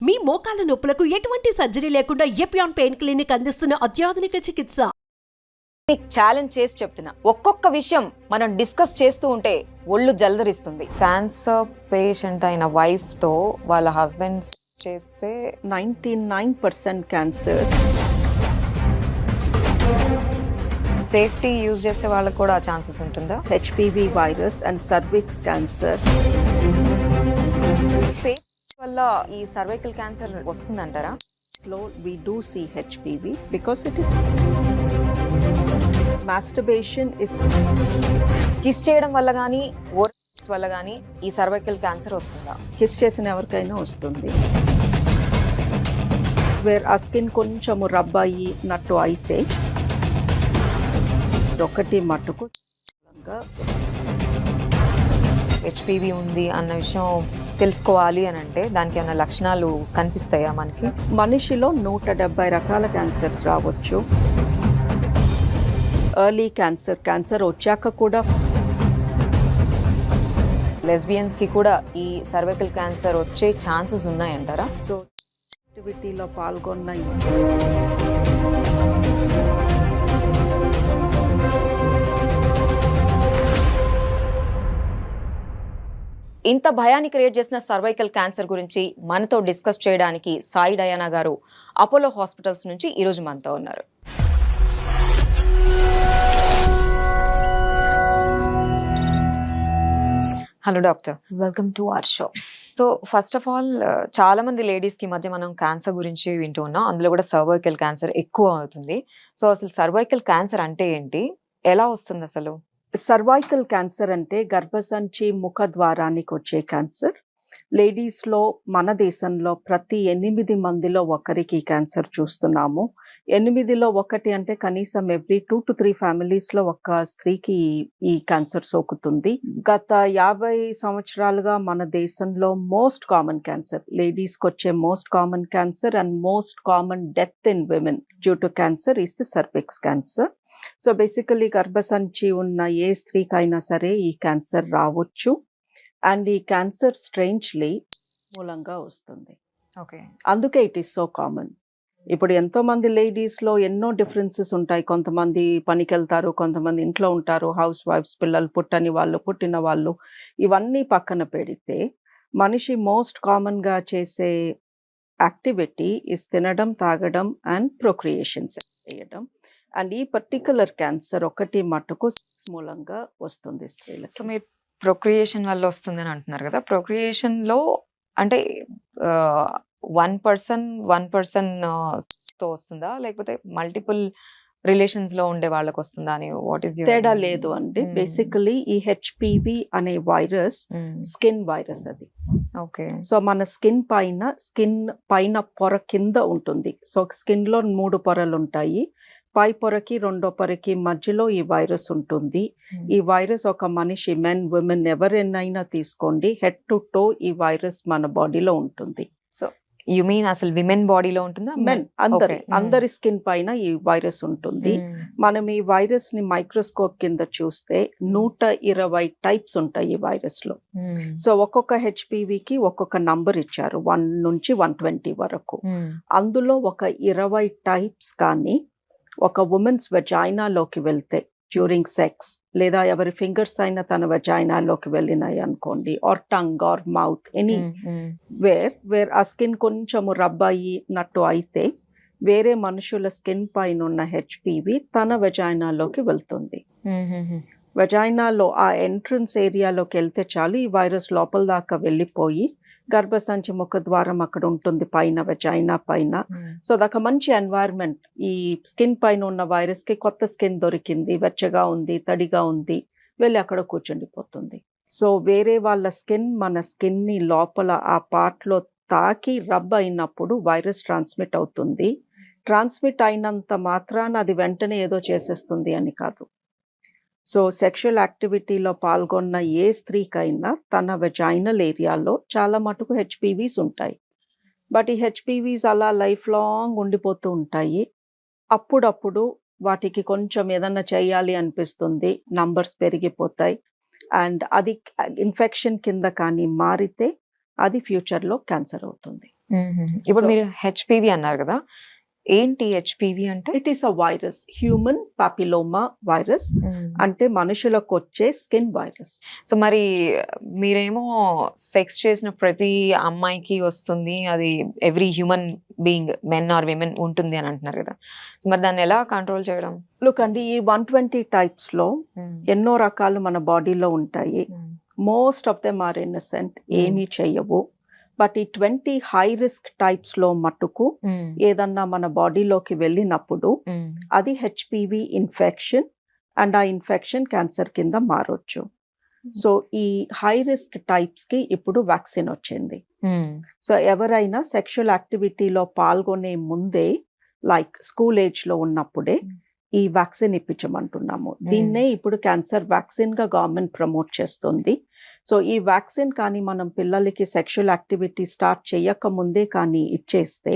మీ మోకాల నొప్పులకు ఎటువంటి సర్జరీ లేకుండా ఎపియాన్ పెయిన్ క్లినిక్ అందిస్తున్న అత్యాధునిక చికిత్స. మీకు ఛాలెంజ్ చేసి చెప్తున్నా, ఒక్కొక్క విషయం మనం డిస్కస్ చేస్తూ ఉంటే ఒళ్ళు జలదరిస్తుంది. క్యాన్సర్ పేషెంట్ అయిన వైఫ్ తో వాళ్ళ హస్బెండ్ చేస్తే 99% క్యాన్సర్. సేఫ్టీ యూజ్ చేసే వాళ్ళకి కూడా ఛాన్సెస్ ఉంటుందా? HPV virus and cervix cancer. సేఫ్ వల్ల ఈ సర్వైకల్ క్యాన్సర్ వస్తుందంటారా? Slow, we do see HPV because it is masturbation is kiss చేయడం వల్ల కానీ ఓరల్స్ వల్ల కానీ ఈ సర్వైకల్ క్యాన్సర్ వస్తుందా? కిస్ చేసిన ఎవరికైనా వస్తుంది. వేర్ ఆ స్కిన్ కొంచెము రబ్ అయినట్టు అయితే ఒకటి మట్టుకు హెచ్పివి ఉంది అన్న విషయం తెలుసుకోవాలి అని అంటే దానికి ఏమైనా లక్షణాలు కనిపిస్తాయా మనకి? మనిషిలో 170 రకాల క్యాన్సర్స్ రావచ్చు. ఎర్లీ క్యాన్సర్ వచ్చాక కూడా లెస్బియన్స్ కి కూడా ఈ సర్వైకల్ క్యాన్సర్ వచ్చే ఛాన్సెస్ ఉన్నాయంటారా? సో యాక్టివిటీలో పాల్గొన్న ఇంత భయాన్ని క్రియేట్ చేసిన సర్వైకల్ క్యాన్సర్ గురించి మనతో డిస్కస్ చేయడానికి సాయి డయానా గారు అపోలో హాస్పిటల్స్ నుంచి ఈరోజు మనతో ఉన్నారు. Hello doctor, welcome to our show. So first of all, చాలా మంది లేడీస్ కి మధ్య మనం క్యాన్సర్ గురించి వింటూ ఉన్నాం, అందులో కూడా సర్వైకల్ క్యాన్సర్ ఎక్కువ అవుతుంది. సో అసలు సర్వైకల్ క్యాన్సర్ అంటే ఏంటి, ఎలా వస్తుంది అసలు? సర్వైకల్ క్యాన్సర్ అంటే గర్భసంచి ముఖ ద్వారానికి వచ్చే క్యాన్సర్. లేడీస్లో మన దేశంలో ప్రతి 8 మందిలో ఒకరికి క్యాన్సర్ చూస్తున్నాము. 8లో 1 అంటే కనీసం ఎవ్రీ 2 to 3 ఫ్యామిలీస్లో ఒక స్త్రీకి ఈ క్యాన్సర్ సోకుతుంది. గత 50 సంవత్సరాలుగా మన దేశంలో మోస్ట్ కామన్ క్యాన్సర్, లేడీస్కి వచ్చే most common cancer and most common death in women due to cancer is the cervix cancer. So basically గర్భసంచి ఉన్న ఏ స్త్రీకైనా సరే ఈ క్యాన్సర్ రావచ్చు. అండ్ ఈ క్యాన్సర్ స్ట్రేంజ్లీ మూలంగా వస్తుంది. ఓకే, అందుకే ఇట్ ఈస్ సో కామన్. ఇప్పుడు ఎంతో మంది లేడీస్లో ఎన్నో డిఫరెన్సెస్ ఉంటాయి. కొంతమంది పనికి వెళ్తారు, కొంతమంది ఇంట్లో ఉంటారు, హౌస్ వైఫ్స్, పిల్లలు పుట్టని వాళ్ళు, పుట్టిన వాళ్ళు, ఇవన్నీ పక్కన పెడితే మనిషి మోస్ట్ కామన్గా చేసే యాక్టివిటీ ఇస్ తినడం, తాగడం అండ్ ప్రొక్రియేషన్స్ చేయడం. అండ్ ఈ పర్టికులర్ క్యాన్సర్ ఒకటి మట్టుకు మూలంగా వస్తుంది స్త్రీలకు. సో మీరు ప్రొక్రియేషన్ వల్ల వస్తుందని అంటున్నారు కదా, ప్రొక్రియేషన్ లో అంటే 1% తో వస్తుందా, లేకపోతే మల్టిపుల్ రిలేషన్స్ లో ఉండే వాళ్ళకి వస్తుందా అని? వాట్ ఈస్ తేడా లేదు అండి. బేసికలీ ఈ హెచ్పివి అనే వైరస్ స్కిన్ వైరస్ అది. ఓకే, సో మన స్కిన్ పైన పొర కింద ఉంటుంది. సో స్కిన్ లో 3 పొరలు ఉంటాయి. పై పొరకి 2వ పొరకి మధ్యలో ఈ వైరస్ ఉంటుంది. ఈ వైరస్ ఒక మనిషి, మెన్, విమెన్ ఎవరైనా తీసుకోండి, హెడ్ టు టో ఈ వైరస్ మన బాడీలో ఉంటుంది. సో యు మీన్ అసలు విమెన్ బాడీలో ఉంటుందా? మెన్ అందరి స్కిన్ పైన ఈ వైరస్ ఉంటుంది. మనం ఈ వైరస్ ని మైక్రోస్కోప్ కింద చూస్తే 120 టైప్స్ ఉంటాయి ఈ వైరస్ లో. సో ఒక్కొక్క హెచ్పివికి ఒక్కొక్క నంబర్ ఇచ్చారు, 1 నుంచి 120 వరకు. అందులో ఒక 20 టైప్స్ కానీ ఒక ఉమెన్స్ వెజైనాలోకి వెళ్తే డ్యూరింగ్ సెక్స్, లేదా ఎవరి ఫింగర్స్ అయినా తన వెజైనాలోకి వెళ్ళినాయి అనుకోండి, or tongue or mouth, anywhere ఆ స్కిన్ కొంచెము రబ్ అయినట్టు అయితే వేరే మనుషుల స్కిన్ పైన ఉన్న హెచ్పివి తన వెజైనాలోకి వెళ్తుంది. వెజైనాలో ఆ ఎంట్రన్స్ ఏరియాలోకి వెళ్తే చాలు, ఈ వైరస్ లోపల దాకా వెళ్ళిపోయి గర్భసంచి ముఖ ద్వారం అక్కడ ఉంటుంది పైన, వెజైనా పైన. సో అదొక మంచి ఎన్వైర్న్మెంట్. ఈ స్కిన్ పైన ఉన్న వైరస్ కి కొత్త స్కిన్ దొరికింది, వెచ్చగా ఉంది, తడిగా ఉంది, వెళ్ళి అక్కడ కూర్చుండిపోతుంది. సో వేరే వాళ్ళ స్కిన్ మన స్కిన్ ని లోపల ఆ పార్ట్ లో తాకి రబ్ అయినప్పుడు వైరస్ ట్రాన్స్మిట్ అవుతుంది. ట్రాన్స్మిట్ అయినంత మాత్రాన అది వెంటనే ఏదో చేసేస్తుంది అని కాదు. సో సెక్షువల్ యాక్టివిటీలో పాల్గొన్న ఏ స్త్రీకైనా తన వెజైనల్ ఏరియాలో చాలా మటుకు హెచ్పివీస్ ఉంటాయి. బట్ ఈ హెచ్పివీస్ అలా లైఫ్ లాంగ్ ఉండిపోతూ ఉంటాయి. అప్పుడప్పుడు వాటికి కొంచెం ఏదన్నా చేయాలి అనిపిస్తుంది, నంబర్స్ పెరిగిపోతాయి. అండ్ అది ఇన్ఫెక్షన్ కింద కానీ మారితే అది ఫ్యూచర్లో క్యాన్సర్ అవుతుంది. ఇప్పుడు So- మీరు హెచ్పివి అన్నారు కదా, ఏంటి హెచ్పివి అంటే? It is a virus, human papilloma virus, అంటే మనుషులకు వచ్చే స్కిన్ వైరస్. సో మరి మీరేమో సెక్స్ చేసిన ప్రతి అమ్మాయికి వస్తుంది, అది every human being men or women ఉంటుంది అని అంటున్నారు కదా, మరి దాన్ని ఎలా కంట్రోల్ చేయడం? లుక్ అండి, ఈ 120 టైప్స్ లో ఎన్నో రకాలు మన బాడీలో ఉంటాయి. Most of them are innocent, ఏమీ చెయ్యవు. బట్ ఈ 20 హై రిస్క్ టైప్స్ లో మట్టుకు ఏదన్నా మన బాడీలోకి వెళ్ళినప్పుడు అది హెచ్పివి ఇన్ఫెక్షన్, అండ్ ఆ ఇన్ఫెక్షన్ క్యాన్సర్ కింద మారొచ్చు. సో ఈ హై రిస్క్ టైప్స్ కి ఇప్పుడు వ్యాక్సిన్ వచ్చింది. సో ఎవరైనా సెక్షువల్ యాక్టివిటీలో పాల్గొనే ముందే, లైక్ స్కూల్ ఏజ్ లో ఉన్నప్పుడే ఈ వ్యాక్సిన్ ఇప్పించమంటున్నాము. దీన్నే ఇప్పుడు క్యాన్సర్ వ్యాక్సిన్ గా గవర్నమెంట్ ప్రమోట్ చేస్తుంది. సో ఈ వ్యాక్సిన్ కానీ మనం పిల్లలకి సెక్షువల్ యాక్టివిటీ స్టార్ట్ చేయక ముందే కానీ ఇచ్చేస్తే,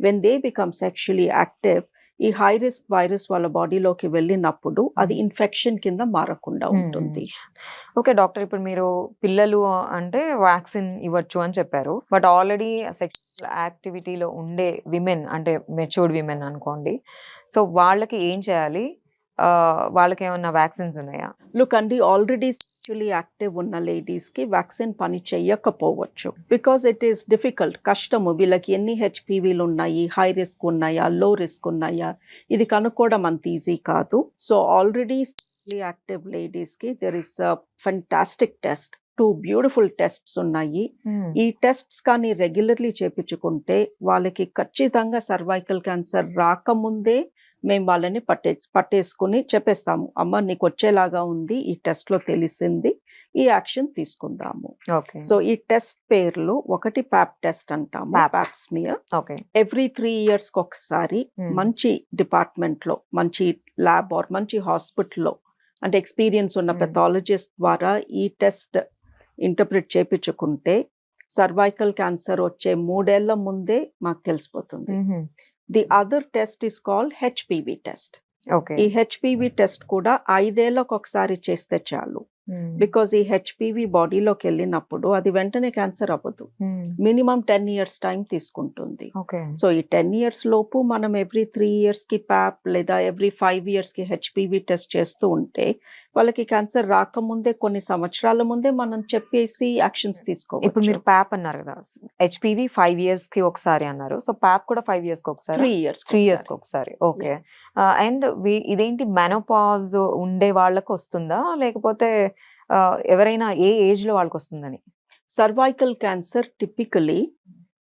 when they become sexually active, ఈ హై రిస్క్ వైరస్ వాళ్ళ బాడీలోకి వెళ్ళినప్పుడు అది ఇన్ఫెక్షన్ కింద మారకుండా ఉంటుంది. ఓకే డాక్టర్, ఇప్పుడు మీరు పిల్లలు అంటే వ్యాక్సిన్ ఇవ్వచ్చు అని చెప్పారు, బట్ ఆల్రెడీ సెక్షువల్ యాక్టివిటీలో ఉండే విమెన్ అంటే మెచ్యూర్డ్ విమెన్ అనుకోండి, సో వాళ్ళకి ఏం చేయాలి? వాళ్ళకి ఏమన్నా వ్యాక్సిన్స్ ఉన్నాయా? లుక్ అండి, ఆల్రెడీ సెక్షువల్లీ యాక్టివ్ ఉన్న లేడీస్ కి వ్యాక్సిన్ పని చెయ్యకపోవచ్చు. బికాస్ ఇట్ ఈస్ డిఫికల్ట్, కష్టము. వీళ్ళకి ఎన్ని హెచ్పివిలు ఉన్నాయి, హై రిస్క్ ఉన్నాయా, లో రిస్క్ ఉన్నాయా, ఇది కనుక్కోవడం అంత ఈజీ కాదు. So already sexually active ladies కి there is a fantastic test, 2 beautiful tests ఉన్నాయి. ఈ టెస్ట్స్ కానీ రెగ్యులర్లీ చేపించుకుంటే వాళ్ళకి ఖచ్చితంగా సర్వైకల్ క్యాన్సర్ రాకముందే మేము వాళ్ళని పట్టేసుకుని చెప్పేస్తాము, అమ్మ నీకు వచ్చేలాగా ఉంది, ఈ టెస్ట్ లో తెలిసింది, ఈ యాక్షన్ తీసుకుందాము. సో ఈ టెస్ట్ పేర్లు, ఒకటి ప్యాప్ టెస్ట్ అంటాము, ప్యాప్ స్మియర్. ఎవ్రీ 3 years ఒకసారి మంచి డిపార్ట్మెంట్ లో, మంచి ల్యాబ్ ఆర్ మంచి హాస్పిటల్లో, అంటే ఎక్స్పీరియన్స్ ఉన్న పెథాలజిస్ట్ ద్వారా ఈ టెస్ట్ ఇంటర్ప్రిట్ చేపించుకుంటే సర్వైకల్ క్యాన్సర్ వచ్చే 3 ఏళ్ల ముందే మాకు తెలిసిపోతుంది. The other test is called HPV test. ఈ హెచ్పివి టెస్ట్ కూడా 5 ఏళ్లకు ఒకసారి చేస్తే చాలు. బికాజ్ ఈ హెచ్పివి బాడీలోకి వెళ్ళినప్పుడు అది వెంటనే క్యాన్సర్ అవ్వదు, మినిమం 10 years టైం తీసుకుంటుంది. సో ఈ 10 years లోపు మనం ఎవ్రీ 3 years కి ప్యాప్ లేదా ఎవ్రీ 5 years కి హెచ్పివి టెస్ట్ చేస్తూ ఉంటే వాళ్ళకి క్యాన్సర్ రాకముందే, కొన్ని సంవత్సరాల ముందే మనం చెప్పేసి యాక్షన్స్ తీసుకోవచ్చు. ఇప్పుడు మీరు ప్యాప్ అన్నారు కదా, హెచ్పివి 5 years కి ఒకసారి అన్నారు, సో ప్యాప్ కూడా 5 years కి ఒకసారి, 3 years కి ఒకసారి. ఓకే. అండ్ ఇదేంటి మెనోపాజ్ ఉండే వాళ్ళకి వస్తుందా, లేకపోతే ఎవరైనా ఏ ఏజ్ లో వాళ్ళకి వస్తుందని? Cervical cancer typically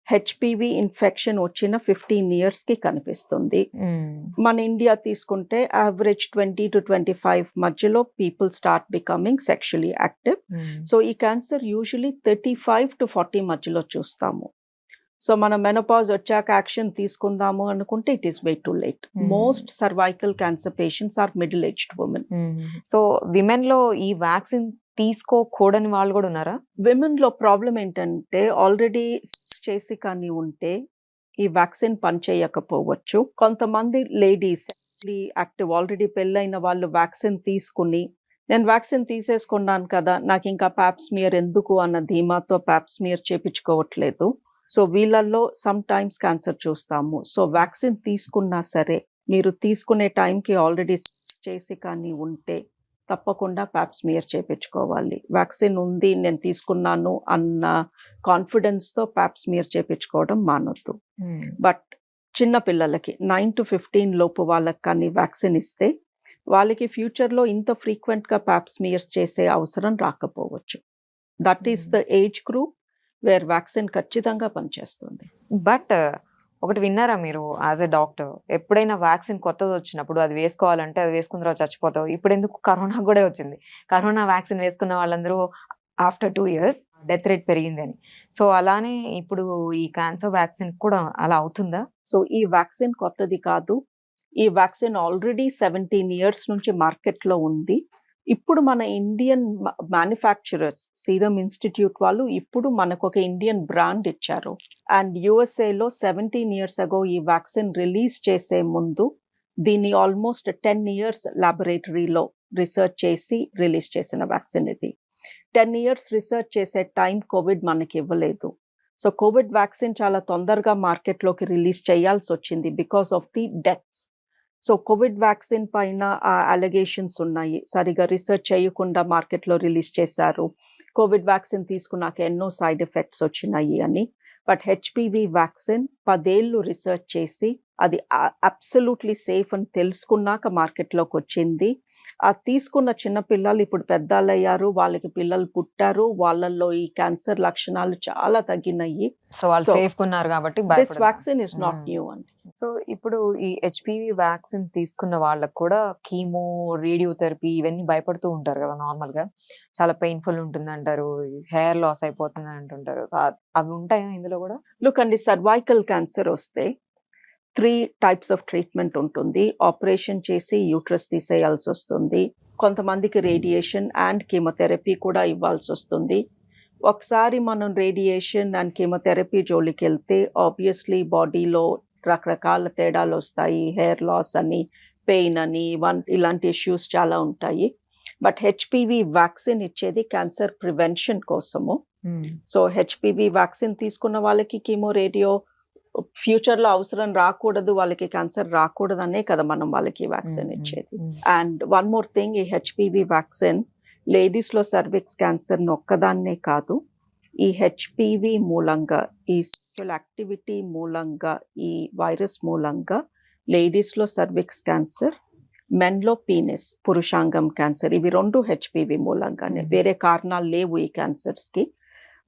HPV infection వచ్చిన 15 years కి కనిపిస్తుంది. మన ఇండియా తీసుకుంటే యావరేజ్ 20 to 25 మధ్యలో people start becoming sexually active. So ఈ క్యాన్సర్ యూజువలీ 35 to 40 మధ్యలో చూస్తాము. సో మనం మెనోపాజ్ వచ్చాక యాక్షన్ తీసుకుందాము అనుకుంటే it is way too late. Most cervical cancer patients are middle aged women. So women లో ఈ వ్యాక్సిన్ తీసుకోకూడని వాళ్ళు కూడా ఉన్నారా? విమెన్ లో ప్రాబ్లం ఏంటంటే, ఆల్రెడీ చేసి కానీ ఉంటే ఈ వ్యాక్సిన్ పనిచేయకపోవచ్చు. కొంతమంది లేడీస్ యాక్టివ్ ఆల్రెడీ పెళ్ళైన వాళ్ళు వ్యాక్సిన్ తీసుకుని, నేను వ్యాక్సిన్ తీసేసుకున్నాను కదా, నాకు ఇంకా ప్యాప్ స్మియర్ ఎందుకు అన్న ధీమాతో ప్యాప్ స్మియర్ చేపించుకోవట్లేదు. సో వీళ్ళల్లో సమ్ టైమ్స్ క్యాన్సర్ చూస్తాము. సో వ్యాక్సిన్ తీసుకున్నా సరే, మీరు తీసుకునే టైంకి ఆల్రెడీ చేసి కానీ ఉంటే తప్పకుండా ప్యాప్ స్మియర్ చేపించుకోవాలి. వ్యాక్సిన్ ఉంది, నేను తీసుకున్నాను అన్న కాన్ఫిడెన్స్తో ప్యాప్ స్మియర్ చేపించుకోవడం మానొద్దు. బట్ చిన్న పిల్లలకి 9 to 15 లోపు వాళ్ళకి కానీ వ్యాక్సిన్ ఇస్తే వాళ్ళకి ఫ్యూచర్లో ఇంత ఫ్రీక్వెంట్గా ప్యాప్ స్మియర్స్ చేసే అవసరం రాకపోవచ్చు. That is the age group where vaccine ఖచ్చితంగా పనిచేస్తుంది. బట్ ఒకటి విన్నారా మీరు యాజ్ ఎ డాక్టర్, ఎప్పుడైనా వ్యాక్సిన్ కొత్తది వచ్చినప్పుడు అది వేసుకోవాలంటే అది వేసుకున్న తర్వాత చచ్చిపోతావు. ఇప్పుడు ఎందుకు కరోనా కూడా వచ్చింది, కరోనా వ్యాక్సిన్ వేసుకున్న వాళ్ళందరూ ఆఫ్టర్ 2 years డెత్ రేట్ పెరిగింది అని. సో అలానే ఇప్పుడు ఈ క్యాన్సర్ వ్యాక్సిన్ కూడా అలా అవుతుందా? సో ఈ వ్యాక్సిన్ కొత్తది కాదు. ఈ వ్యాక్సిన్ ఆల్రెడీ 17 years నుంచి మార్కెట్లో ఉంది. ఇప్పుడు మన ఇండియన్ మ్యానుఫ్యాక్చరర్స్ సీరం ఇన్స్టిట్యూట్ వాళ్ళు ఇప్పుడు మనకు ఒక ఇండియన్ బ్రాండ్ ఇచ్చారు. అండ్ యుఎస్ఏలో 17 years ago ఈ వ్యాక్సిన్ రిలీజ్ చేసే ముందు దీన్ని ఆల్మోస్ట్ 10 years ల్యాబొరేటరీలో రీసెర్చ్ చేసి రిలీజ్ చేసిన వ్యాక్సిన్ ఇది. 10 years రీసెర్చ్ చేసే టైం కోవిడ్ మనకి ఇవ్వలేదు. సో కోవిడ్ వ్యాక్సిన్ చాలా తొందరగా మార్కెట్లోకి రిలీజ్ చేయాల్సి వచ్చింది because of the deaths. So Covid vaccine పైన అలిగేషన్స్ ఉన్నాయి, సరిగా రీసెర్చ్ చేయకుండా మార్కెట్లో రిలీజ్ చేశారు, కోవిడ్ వ్యాక్సిన్ తీసుకున్నాక ఎన్నో సైడ్ ఎఫెక్ట్స్ వచ్చినాయి అని. బట్ హెచ్పివి వ్యాక్సిన్ 10 ఏళ్ళు రీసెర్చ్ చేసి అది అబ్సల్యూట్లీ సేఫ్ అని తెలుసుకున్నాక మార్కెట్లోకి వచ్చింది. ఆ తీసుకున్న చిన్న పిల్లలు ఇప్పుడు పెద్దలయ్యారు, వాళ్ళకి పిల్లలు పుట్టారు, వాళ్ళల్లో ఈ క్యాన్సర్ లక్షణాలు చాలా తగ్గినాయి. సో వాళ్ళు So, సేఫ్ ఉన్నారు కాబట్టి this vaccine is not new అండి. సో ఇప్పుడు ఈ హెచ్పివి వ్యాక్సిన్ తీసుకున్న వాళ్ళకు కూడా కీమో, రేడియోథెరపీ ఇవన్నీ భయపడుతూ ఉంటారు కదా నార్మల్ గా, చాలా పెయిన్ఫుల్ ఉంటుంది అంటారు, హెయిర్ లాస్ అయిపోతుంది అంటుంటారు. సో అవి ఉంటాయా ఇందులో కూడా? లుక్ అండి, సర్వైకల్ క్యాన్సర్ వస్తే 3 types ఆఫ్ ట్రీట్మెంట్ ఉంటుంది. ఆపరేషన్ చేసి యూట్రస్ తీసేయాల్సి వస్తుంది, కొంతమందికి రేడియేషన్ అండ్ కీమోథెరపీ కూడా ఇవ్వాల్సి వస్తుంది. ఒకసారి మనం రేడియేషన్ అండ్ కీమోథెరపీ జోలికి వెళ్తే ఆబ్వియస్లీ బాడీలో రకరకాల తేడాలు వస్తాయి, హెయిర్ లాస్ అని, పెయిన్ అని, ఇలాంటి ఇష్యూస్ చాలా ఉంటాయి. బట్ హెచ్పివి వ్యాక్సిన్ ఇచ్చేది క్యాన్సర్ ప్రివెన్షన్ కోసము. సో హెచ్పివి వ్యాక్సిన్ తీసుకున్న వాళ్ళకి కీమో, రేడియో ఫ్యూచర్లో అవసరం రాకూడదు, వాళ్ళకి క్యాన్సర్ రాకూడదు అనే కదా మనం వాళ్ళకి వ్యాక్సిన్ ఇచ్చేది. అండ్ వన్ మోర్ థింగ్, ఈ హెచ్పివి వ్యాక్సిన్ లేడీస్లో సర్విక్స్ క్యాన్సర్ ఒక్కదాన్నే కాదు, ఈ హెచ్పివి మూలంగా, ఈ సెక్షువల్ యాక్టివిటీ మూలంగా, ఈ వైరస్ మూలంగా లేడీస్లో సర్విక్స్ క్యాన్సర్, మెన్లో పీనిస్ పురుషాంగం క్యాన్సర్, ఇవి 2 హెచ్పివి మూలంగానే, వేరే కారణాలు లేవు ఈ క్యాన్సర్స్కి.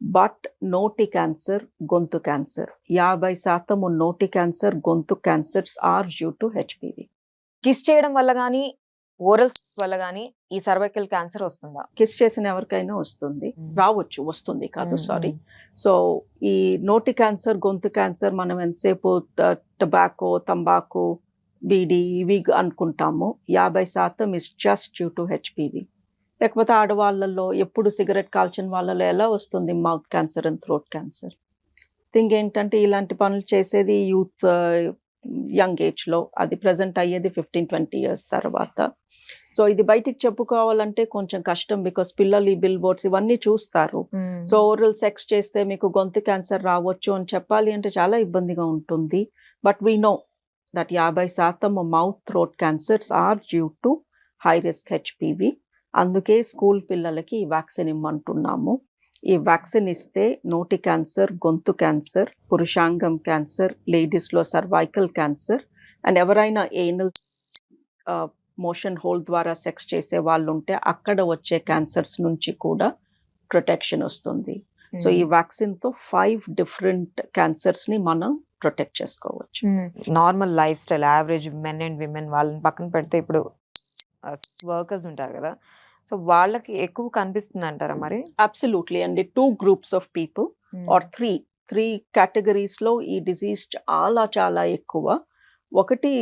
బట్ నోటి క్యాన్సర్, గొంతు క్యాన్సర్, 50% నోటి క్యాన్సర్, గొంతు cancers are due to HPV. Kiss చేయడం వల్ల కానీ, ఓరల్ వల్ల కానీ ఈ సర్వైకల్ క్యాన్సర్ వస్తుందా? కిస్ చేసిన ఎవరికైనా వస్తుంది, రావచ్చు, వస్తుంది కాదు, సారీ. సో ఈ నోటి క్యాన్సర్, గొంతు క్యాన్సర్ మనం ఎంతసేపు టొబాకో, తంబాకు, బీడీ ఇవి అనుకుంటాము, 50% is just due to HPV. లేకపోతే ఆడవాళ్ళల్లో ఎప్పుడు సిగరెట్ కాల్చిన వాళ్ళలో ఎలా వస్తుంది mouth cancer and throat cancer? Thing ఏంటంటే ఇలాంటి పనులు చేసేది యూత్, యంగ్ ఏజ్లో, అది ప్రజెంట్ అయ్యేది 15-20 years తర్వాత. సో ఇది బయటికి చెప్పుకోవాలంటే కొంచెం కష్టం, బికాస్ పిల్లలు ఈ బిల్ బోర్డ్స్ ఇవన్నీ చూస్తారు. సో ఓరల్ సెక్స్ చేస్తే మీకు గొంతు క్యాన్సర్ రావచ్చు అని చెప్పాలి అంటే చాలా ఇబ్బందిగా ఉంటుంది. But we know that 50% mouth throat cancers are due to high risk HPV. అందుకే స్కూల్ పిల్లలకి ఈ వ్యాక్సిన్ ఇమ్మంటున్నాము. ఈ వ్యాక్సిన్ ఇస్తే నోటి క్యాన్సర్, గొంతు క్యాన్సర్, పురుషాంగం క్యాన్సర్, లేడీస్లో సర్వైకల్ క్యాన్సర్, అండ్ ఎవరైనా ఏనల్ మోషన్ హోల్ ద్వారా సెక్స్ చేసే వాళ్ళు ఉంటే అక్కడ వచ్చే క్యాన్సర్స్ నుంచి కూడా ప్రొటెక్షన్ వస్తుంది. సో ఈ వ్యాక్సిన్తో 5 different క్యాన్సర్స్ని మనం ప్రొటెక్ట్ చేసుకోవచ్చు. Normal life style, average men and women వాళ్ళని పక్కన పెడితే ఇప్పుడు వర్కర్స్ ఉంటారు కదా, సో వాళ్ళకి ఎక్కువ కనిపిస్తుంది అంటారా మరి? అబ్సల్యూట్లీ అండి, 2 groups ఆఫ్ పీపుల్ ఆర్ 3 కేటగిరీస్లో ఈ డిజీజ్ చాలా చాలా ఎక్కువ. ఒకటి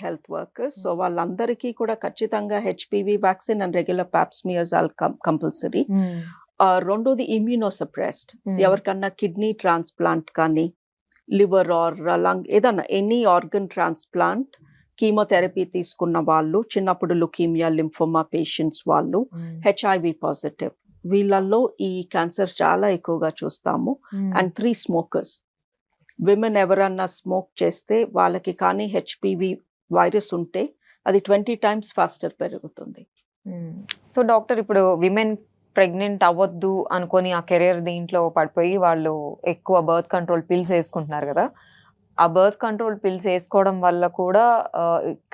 హెల్త్ వర్కర్స్, సో వాళ్ళందరికీ కూడా ఖచ్చితంగా హెచ్పివి వ్యాక్సిన్ అండ్ రెగ్యులర్ పాప్స్మియర్జాల్ కంపల్సరీ. రెండోది ఇమ్యూనోసప్రెస్డ్, ఎవరికన్నా కిడ్నీ ట్రాన్స్ప్లాంట్ కానీ, లివర్ ఆర్ లంగ్ ఏదన్నా ఎనీ ఆర్గన్ ట్రాన్స్ప్లాంట్, కీమోథెరపీ తీసుకున్న వాళ్ళు, చిన్నప్పుడు లుకీమియా, లింఫోమా పేషెంట్స్ వాళ్ళు, హెచ్ఐవి పాజిటివ్, వీళ్ళల్లో ఈ క్యాన్సర్ చాలా ఎక్కువగా చూస్తాము. అండ్ 3 smokers, విమెన్ ఎవరన్నా స్మోక్ చేస్తే వాళ్ళకి కానీ హెచ్పివి వైరస్ ఉంటే అది 20 times ఫాస్టర్ పెరుగుతుంది. సో డాక్టర్, ఇప్పుడు విమెన్ ప్రెగ్నెంట్ అవ్వద్దు అనుకొని ఆ కెరియర్ దీంట్లో పడిపోయి వాళ్ళు ఎక్కువ బర్త్ కంట్రోల్ పిల్స్ వేసుకుంటున్నారు కదా, ఆ బర్త్ కంట్రోల్ పిల్స్ వేసుకోవడం వల్ల కూడా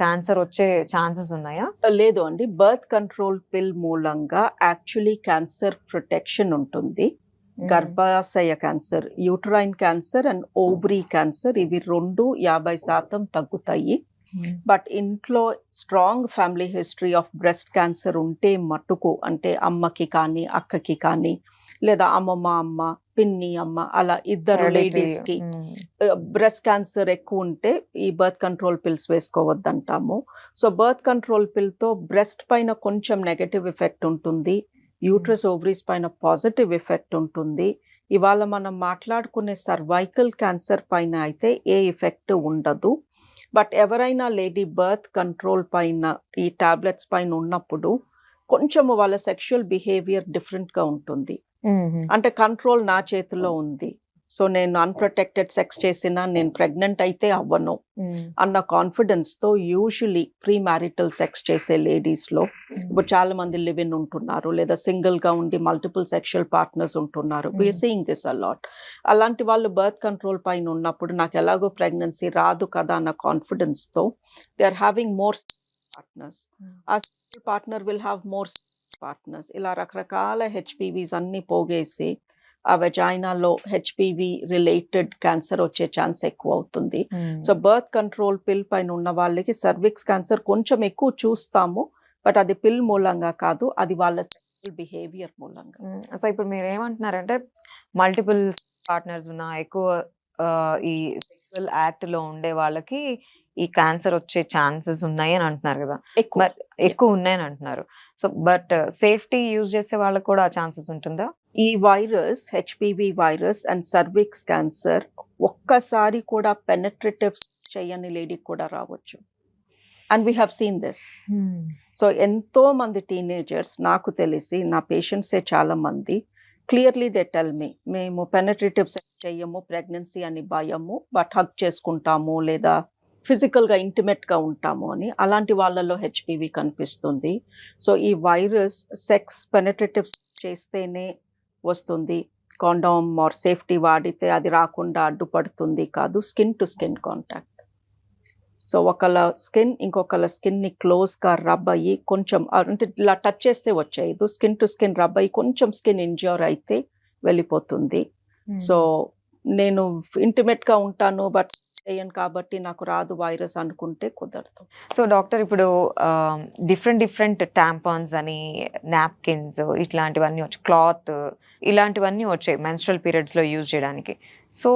క్యాన్సర్ వచ్చే ఛాన్సెస్ ఉన్నాయా? లేదు అండి, బర్త్ కంట్రోల్ పిల్ మూలంగా యాక్చువల్లీ క్యాన్సర్ ప్రొటెక్షన్ ఉంటుంది. గర్భాశయ cancer, uterine cancer and ovary cancer, ఇవి 2 50% తగ్గుతాయి. బట్ ఇంట్లో strong family history of breast cancer ఉంటే మట్టుకు, అంటే అమ్మకి కానీ అక్కకి కానీ, లేదా అమ్మ, పిన్ని అమ్మ, అలా ఇద్దరు లేడీస్కి బ్రెస్ట్ క్యాన్సర్ ఎక్కువ ఉంటే ఈ బర్త్ కంట్రోల్ పిల్స్ వేసుకోవద్దంటాము. సో బర్త్ కంట్రోల్ పిల్తో బ్రెస్ట్ పైన కొంచెం నెగటివ్ ఎఫెక్ట్ ఉంటుంది, యూట్రస్ ఓవరీస్ పైన పాజిటివ్ ఎఫెక్ట్ ఉంటుంది. ఇవాళ మనం మాట్లాడుకునే సర్వైకల్ క్యాన్సర్ పైన అయితే ఏ ఎఫెక్ట్ ఉండదు. బట్ ఎవరైనా లేడీ బర్త్ కంట్రోల్ పైన ఈ టాబ్లెట్స్ పైన ఉన్నప్పుడు కొంచెం వాళ్ళ సెక్షువల్ బిహేవియర్ డిఫరెంట్గా ఉంటుంది. అంటే కంట్రోల్ నా చేతిలో ఉంది, సో నేను అన్ప్రొటెక్టెడ్ సెక్స్ చేసినా నేను ప్రెగ్నెంట్ అయితే అవ్వను అన్న కాన్ఫిడెన్స్ తో యూజువలీ ప్రీ మ్యారిటల్ సెక్స్ చేసే లేడీస్ లో ఇప్పుడు చాలా మంది లివ్ ఇన్ ఉంటున్నారు, లేదా సింగిల్ గా ఉండి మల్టిపుల్ సెక్షువల్ పార్ట్నర్స్ ఉంటున్నారు. We are seeing this a lot. అలాంటి వాళ్ళు బర్త్ కంట్రోల్ పైన ఉన్నప్పుడు నాకు ఎలాగో ప్రెగ్నెన్సీ రాదు కదా అన్న కాన్ఫిడెన్స్ తో they are having more partners. ఆ partner will have more partners. ఇలా రకరకాల హెచ్పివిస్ అన్ని పోగేసి ఆ వెజైనాలో హెచ్పివి రిలేటెడ్ క్యాన్సర్ వచ్చే ఛాన్స్ ఎక్కువ అవుతుంది. సో బర్త్ కంట్రోల్ పిల్ పైన ఉన్న వాళ్ళకి సర్విక్స్ క్యాన్సర్ కొంచెం ఎక్కువ చూస్తాము, బట్ అది పిల్ మూలంగా కాదు, అది వాళ్ళ సెక్షువల్ బిహేవియర్ మూలంగా. సో ఇప్పుడు మీరు ఏమంటున్నారంటే మల్టిపుల్ పార్ట్నర్స్ ఉన్న ఎక్కువ ఈ సెక్షువల్ యాక్ట్ లో ఉండే వాళ్ళకి ఈ క్యాన్సర్ వచ్చే ఛాన్సెస్ ఉన్నాయి అని అంటున్నారు కదా, ఎక్కువ ఉన్నాయని అంటున్నారు. సో బట్ సేఫ్టీ యూజ్ చేసే వాళ్ళకి కూడా ఆ ఛాన్సెస్ ఉంటుందా? ఈ virus HPV virus and cervix cancer ఒక్కసారి కూడా పెనట్రేటివ్ చేయని లేడీకి కూడా రావచ్చు. And we have seen this. So ఎంతో మంది టీనేజర్స్ నాకు తెలిసి నా పేషెంట్సే చాలా మంది క్లియర్లీ దే టెల్ మీ, మేము పెనట్రేటివ్ చెయ్యము ప్రెగ్నెన్సీ అని భయము, బట్ హగ్ చేసుకుంటాము లేదా ఫిజికల్గా ఇంటిమేట్గా ఉంటాము అని. అలాంటి వాళ్ళలో హెచ్పివి కనిపిస్తుంది. సో ఈ వైరస్ సెక్స్ పెనట్రేటివ్ చేస్తేనే వస్తుంది, కాండోమ్ ఆర్ సేఫ్టీ వాడితే అది రాకుండా అడ్డుపడుతుంది కాదు, skin to skin contact. So ఒకళ్ళ స్కిన్ ఇంకొకళ్ళ స్కిన్ని క్లోజ్గా రబ్ అయ్యి కొంచెం అంటే ఇలా టచ్ చేస్తే వచ్చేది, స్కిన్ టు స్కిన్ రబ్ అయ్యి కొంచెం స్కిన్ ఇంజ్యూర్ అయితే వెళ్ళిపోతుంది. సో నేను ఇంటిమేట్గా ఉంటాను బట్ చేయను కాబట్టి నాకు రాదు వైరస్ అనుకుంటే కుదరదు. సో డాక్టర్ ఇప్పుడు డిఫరెంట్ టాంపాన్స్ అని, నాప్కిన్స్ ఇట్లాంటివన్నీ వచ్చి, క్లాత్ ఇలాంటివన్నీ వచ్చాయి మెన్స్ట్రల్ పీరియడ్స్ లో యూజ్ చేయడానికి. సో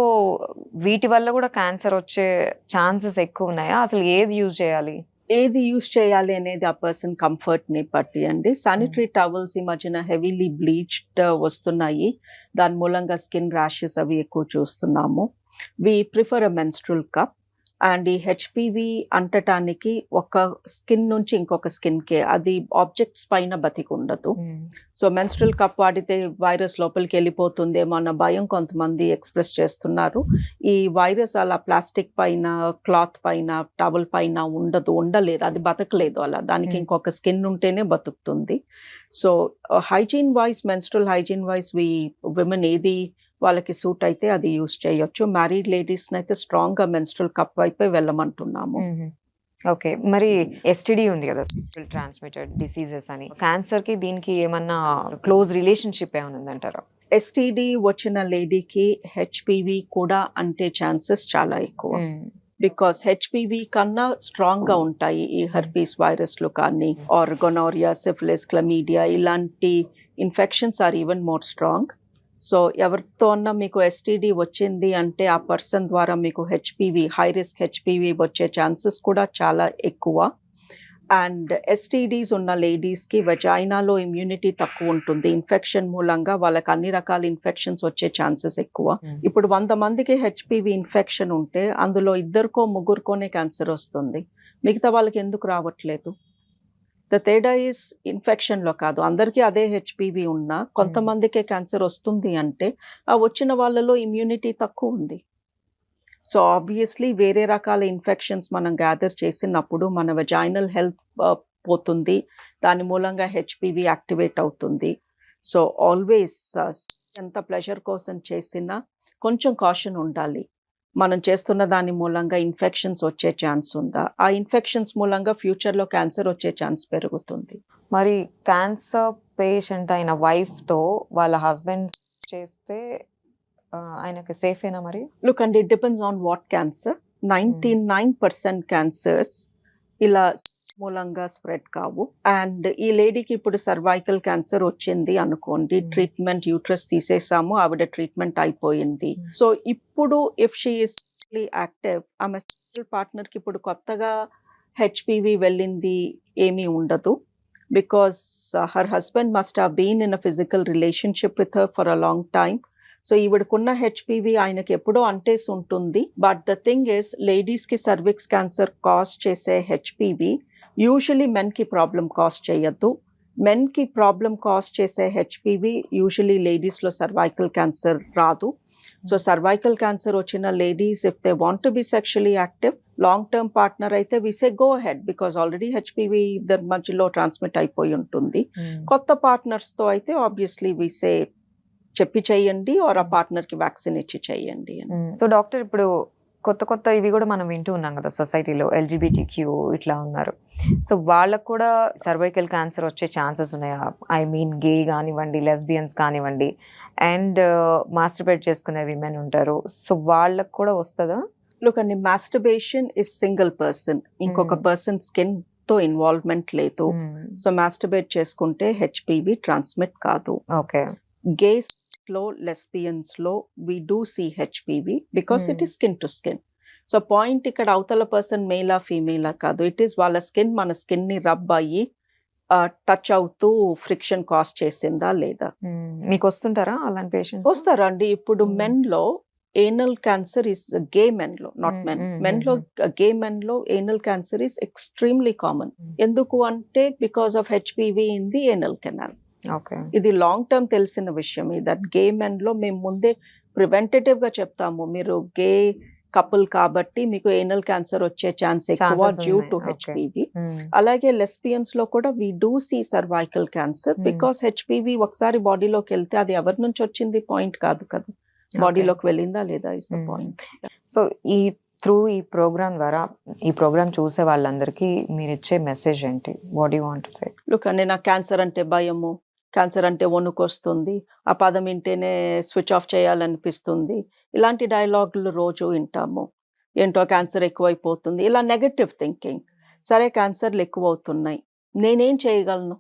వీటి వల్ల కూడా క్యాన్సర్ వచ్చే ఛాన్సెస్ ఎక్కువ ఉన్నాయా? అసలు ఏది యూజ్ చేయాలి? ఏది యూజ్ చేయాలి అనేది ఆ పర్సన్ కంఫర్ట్ ని బట్టి అండి. శానిటరీ టవల్స్ ఈ మధ్యన హెవీలీ బ్లీచ్డ్ వస్తున్నాయి, దాని మూలంగా స్కిన్ ర్యాషెస్ అవి ఎక్కువ చూస్తున్నాము. We prefer a menstrual cup. And ఈ హెచ్పివి అంటటానికి ఒక స్కిన్ నుంచి ఇంకొక స్కిన్కే, అది ఆబ్జెక్ట్స్ పైన బతికి ఉండదు. సో మెన్స్ట్రల్ కప్ వాడితే వైరస్ లోపలికి వెళ్ళిపోతుందేమో అన్న భయం కొంతమంది ఎక్స్ప్రెస్ చేస్తున్నారు. ఈ వైరస్ అలా ప్లాస్టిక్ పైన, క్లాత్ పైన, టవల్ పైన ఉండలేదు, అది బతకలేదు అలా, దానికి ఇంకొక స్కిన్ ఉంటేనే బతుకుతుంది. So hygiene wise, menstrual hygiene wise women ఏది వాళ్ళకి సూట్ అయితే అది యూజ్ చేయొచ్చు. మ్యారీడ్ లేడీస్ అయితే స్ట్రాంగ్ గా మెన్స్ట్రల్ కప్ వైపే వెళ్ళమంటున్నాము. ఓకే, మరి ఎస్టిడి ఉంది కదా, సెక్షువల్ ట్రాన్స్మిటెడ్ డిసీజెస్ అని, క్యాన్సర్ కి దీనికి ఏమన్నా క్లోజ్ రిలేషన్షిప్ ఏమైనా ఉందంటారా? ఎస్టిడి వచ్చిన లేడీకి హెచ్పివి కూడా అంటే ఛాన్సెస్ చాలా ఎక్కువ. బికాస్ హెచ్పివి కన్నా స్ట్రాంగ్ గా ఉంటాయి ఈ హెర్పీస్ వైరస్లు కానీ, ఆర్ గొనోరియా, సిఫిలిస్, క్లమీడియా ఇలాంటి infections are even more strong. So ఎవరితో అన్నా మీకు ఎస్టిడి వచ్చింది అంటే ఆ పర్సన్ ద్వారా మీకు హెచ్పివి, హై రిస్క్ హెచ్పివి వచ్చే ఛాన్సెస్ కూడా చాలా ఎక్కువ. అండ్ ఎస్టిడీస్ ఉన్న లేడీస్కి వెజైనాలో ఇమ్యూనిటీ తక్కువ ఉంటుంది, ఇన్ఫెక్షన్ మూలంగా వాళ్ళకి అన్ని రకాల ఇన్ఫెక్షన్స్ వచ్చే ఛాన్సెస్ ఎక్కువ. ఇప్పుడు 100 మందికి హెచ్పివి ఇన్ఫెక్షన్ ఉంటే అందులో 2కో 3కోనే క్యాన్సర్ వస్తుంది, మిగతా వాళ్ళకి ఎందుకు రావట్లేదు? ద తేడా ఈస్ ఇన్ఫెక్షన్లో కాదు, అందరికీ అదే హెచ్పివి ఉన్నా కొంతమందికే క్యాన్సర్ వస్తుంది అంటే ఆ వచ్చిన వాళ్ళలో ఇమ్యూనిటీ తక్కువ ఉంది. సో ఆబ్వియస్లీ వేరే రకాల ఇన్ఫెక్షన్స్ మనం గ్యాదర్ చేసినప్పుడు మన వెజైనల్ హెల్త్ పోతుంది, దాని మూలంగా హెచ్పివి యాక్టివేట్ అవుతుంది. సో ఆల్వేస్ ఎంత ప్లెజర్ కోసం చేసినా కొంచెం కాషన్ ఉండాలి. మనం చేస్తున్న దాని మూలంగా ఇన్ఫెక్షన్స్ వచ్చే ఛాన్స్ ఉందా, ఆ ఇన్ఫెక్షన్స్ మూలంగా ఫ్యూచర్లో క్యాన్సర్ వచ్చే ఛాన్స్ పెరుగుతుంది. మరి క్యాన్సర్ పేషెంట్ అయిన వైఫ్తో వాళ్ళ హస్బెండ్ చేస్తే ఆయనకి సేఫేనా మరి? Look and it depends on what cancer. 99% cancers ఇలా మూలంగా స్ప్రెడ్ కావు. అండ్ ఈ లేడీకి ఇప్పుడు సర్వైకల్ క్యాన్సర్ వచ్చింది అనుకోండి, ట్రీట్మెంట్ యూట్రస్ తీసేసాము, ఆవిడ ట్రీట్మెంట్ అయిపోయింది. సో ఇప్పుడు ఇఫ్ షీ ఈస్ యాక్టివ్, ఆమె పార్ట్నర్ కి ఇప్పుడు కొత్తగా హెచ్పివి వెళ్ళింది ఏమీ ఉండదు, because her husband must have been in a physical relationship with her for a long time. So ఈవిడకున్న హెచ్పివి ఆయనకి ఎప్పుడో అంటేసి ఉంటుంది. But the thing is, ladies కి సర్విక్స్ క్యాన్సర్ కాజ్ చేసే హెచ్పివి యూజువలీ మెన్ కి ప్రాబ్లం కాజ్ చేయొద్దు. Men కి ప్రాబ్లం కాజ్ చేసే హెచ్పివి యూజువలీ లేడీస్ లో సర్వైకల్ క్యాన్సర్ రాదు. సో సర్వైకల్ క్యాన్సర్ వచ్చిన ladies if they want to be sexually active, long term partner అయితే we say go ahead because already HPV ఇద్దరి మధ్యలో transmit అయిపోయి ఉంటుంది. కొత్త పార్ట్నర్స్ తో అయితే ఆబ్వియస్లీ వి సే చెప్పి చెయ్యండి ఆర్ ఆ పార్ట్నర్ కి వ్యాక్సిన్ ఇచ్చి చెయ్యండి. సో డాక్టర్, ఇప్పుడు కొత్త ఇవి కూడా మనం వింటూ ఉన్నాం కదా సొసైటీలో, LGBTQ ఇట్లా ఉన్నారు. సో వాళ్ళకు కూడా సర్వైకల్ క్యాన్సర్ వచ్చే ఛాన్సెస్ ఉన్నాయా? ఐ మీన్ గే కానివ్వండి, లెస్బియన్స్ కానివ్వండి, అండ్ మాస్టర్బేట్ చేసుకునే విమెన్ ఉంటారు. సో వాళ్ళకు కూడా వస్తుందా? లుక్ అండి, మాస్టర్బేషన్ ఇస్ సింగిల్ పర్సన్, ఇంకొక పర్సన్ స్కిన్ తో ఇన్వాల్వ్మెంట్ లేదు. సో మాస్టర్బేట్ చేసుకుంటే హెచ్పివి ట్రాన్స్మిట్ కాదు. ఓకే. గేస్ లో, లెస్బియన్స్ లో we do see HPV because it is skin to skin. So point ఇక్కడ అవతల పర్సన్ మేలా ఫీమేలా కాదు, ఇట్ ఈస్ వాళ్ళ స్కిన్ మన స్కిన్ ని రబ్ అయ్యి టచ్ అవుతూ ఫ్రిక్షన్ కాజ్ చేసిందా లేదా. మీకు వస్తుంటారా అలాంటి పేషెంట్స్? వస్తారండి. ఇప్పుడు మెన్ లో anal cancer is gay men లో, నాట్ మెన్ లో గే మెన్ లో anal cancer is extremely common. ఎందుకు అంటే because of HPV in the anal canal. ఇది లాంగ్ టర్మ్ తెలిసిన విషయం. దట్ గే మెన్ లో మేము ముందే ప్రివెంటేటివ్ గా చెప్తాము, మీరు గే కపుల్ కాబట్టి మీకు ఏనల్ క్యాన్సర్ వచ్చే ఛాన్స్ ఎక్కువ డ్యూ టు హెచ్పివి. అలాగే లెస్బియన్స్ లో కూడా we do see cervical cancer because HPV ఒకసారి బాడీలోకి వెళ్తే అది ఎవరి నుంచి వచ్చింది పాయింట్ కాదు కదా, బాడీలోకి వెళ్ళిందా లేదా ఇస్ ద పాయింట్. సో ఈ ప్రోగ్రామ్ ద్వారా, ఈ ప్రోగ్రామ్ చూసే వాళ్ళందరికీ మీరు ఇచ్చే మెసేజ్ ఏంటి? What you want to say? Look అండి, నాకు క్యాన్సర్ అంటే భయము, క్యాన్సర్ అంటే వణుకు వస్తుంది, ఆ పదం వింటేనే స్విచ్ ఆఫ్ చేయాలనిపిస్తుంది, ఇలాంటి డైలాగులు రోజు వింటాము. ఏంటో క్యాన్సర్ ఎక్కువైపోతుంది, ఇలా నెగటివ్ థింకింగ్. సరే క్యాన్సర్లు ఎక్కువ అవుతున్నాయి, నేనేం చేయగలను?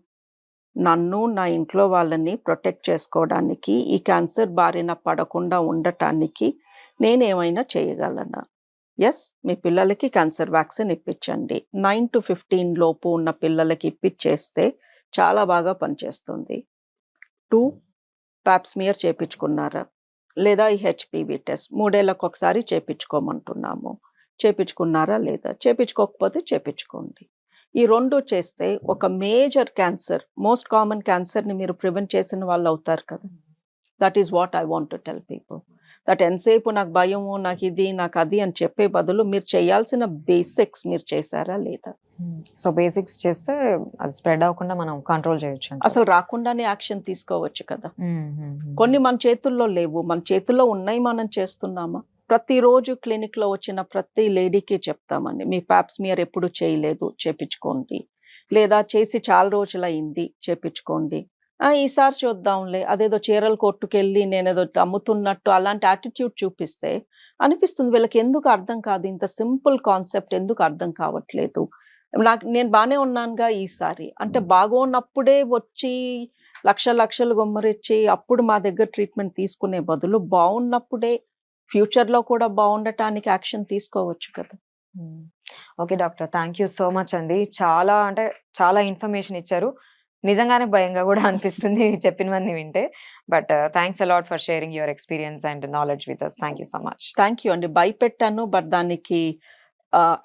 నన్ను, నా ఇంట్లో వాళ్ళని ప్రొటెక్ట్ చేసుకోవడానికి, ఈ క్యాన్సర్ బారిన పడకుండా ఉండటానికి నేనేమైనా చేయగలనా? ఎస్, మీ పిల్లలకి క్యాన్సర్ వ్యాక్సిన్ ఇప్పించండి. 9 to 15 లోపు ఉన్న పిల్లలకి ఇప్పించేస్తే చాలా బాగా పనిచేస్తుంది. 2 పాప్స్మియర్ చేపించుకున్నారా లేదా? ఈ హెచ్పివి టెస్ట్ 3 ఏళ్లకు ఒకసారి చేపించుకోమంటున్నాము, చేపించుకున్నారా లేదా? చేపించుకోకపోతే చేపించుకోండి. ఈ 2 చేస్తే ఒక మేజర్ క్యాన్సర్, మోస్ట్ కామన్ క్యాన్సర్ని మీరు ప్రివెంట్ చేసిన వాళ్ళు అవుతారు కదా. That is what I want to tell people. That ఎంతసేపు నాకు భయము, నాకు ఇది, నాకు అది అని చెప్పే బదులు మీరు చేయాల్సిన బేసిక్స్ మీరు చేశారా లేదా? సో బేసిక్స్ చేస్తే అది స్ప్రెడ్ అవ్వకుండా మనం కంట్రోల్ చేయొచ్చు. అసలు రాకుండానే యాక్షన్ తీసుకోవచ్చు కదా. కొన్ని మన చేతుల్లో లేవు, మన చేతుల్లో ఉన్నాయి, మనం చేస్తున్నామా? ప్రతిరోజు క్లినిక్ లో వచ్చిన ప్రతి లేడీకి చెప్తామండి, మీ పాప్స్మియర్ ఎప్పుడు చేయలేదు, చేపించుకోండి. లేదా చేసి చాలా రోజులైంది, చేపించుకోండి. ఈసారి చూద్దాంలే, అదేదో చీరలు కొట్టుకెళ్ళి నేనేదో అమ్ముతున్నట్టు అలాంటి యాటిట్యూడ్ చూపిస్తే అనిపిస్తుంది వీళ్ళకి ఎందుకు అర్థం కాదు, ఇంత సింపుల్ కాన్సెప్ట్ ఎందుకు అర్థం కావట్లేదు. నేను బాగానే ఉన్నానుగా ఈసారి అంటే, బాగున్నప్పుడే వచ్చి లక్షలు గుమ్మరిచ్చి అప్పుడు మా దగ్గర ట్రీట్మెంట్ తీసుకునే బదులు బాగున్నప్పుడే ఫ్యూచర్లో కూడా బాగుండటానికి యాక్షన్ తీసుకోవచ్చు కదా. Okay doctor, thank you so much అండి. చాలా ఇన్ఫర్మేషన్ ఇచ్చారు. నిజంగానే భయంగా కూడా అనిపిస్తుంది చెప్పినవన్నీ వింటే. But thanks a lot for sharing your experience and knowledge with us. Thank you so much. Thank you అండి. భయపెట్టాను, బట్ దానికి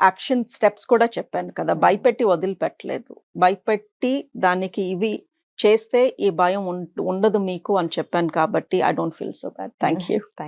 యాక్షన్ స్టెప్స్ కూడా చెప్పాను కదా. భయపెట్టి వదిలిపెట్టలేదు, భయపెట్టి దానికి ఇవి చేస్తే ఈ భయం ఉండదు మీకు అని చెప్పాను కాబట్టి I don't feel so bad. Thank you.